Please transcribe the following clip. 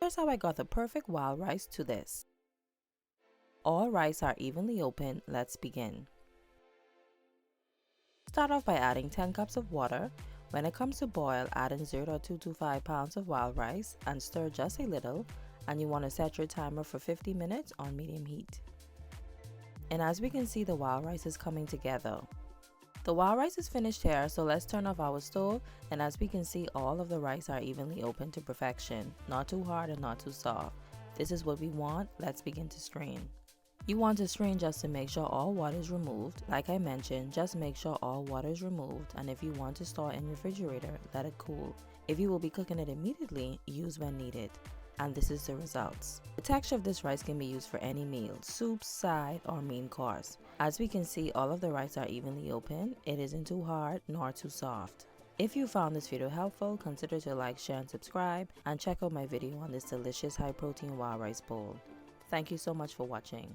Here's how I got the perfect wild rice to this. All rice are evenly open. Let's begin. Start off by adding 10 cups of water. When it comes to boil, add in 0.225 pounds of wild rice and stir just a little, and you want to set your timer for 50 minutes on medium heat. And as we can see, the wild rice is coming together. The wild rice is finished here, so let's turn off our stove, and as we can see, all of the rice are evenly open to perfection, not too hard and not too soft. This is what we want. Let's begin to strain. You want to strain just to make sure all water is removed. Like I mentioned, just make sure all water is removed, and if you want to store in refrigerator, let it cool. If you will be cooking it immediately, use when needed. And this is the results. The texture of this rice can be used for any meal, soup, side, or main course. As we can see, all of the rice are evenly open. It isn't too hard nor too soft. If you found this video helpful, consider to like, share, and subscribe, and check out my video on this delicious high protein wild rice bowl. Thank you so much for watching.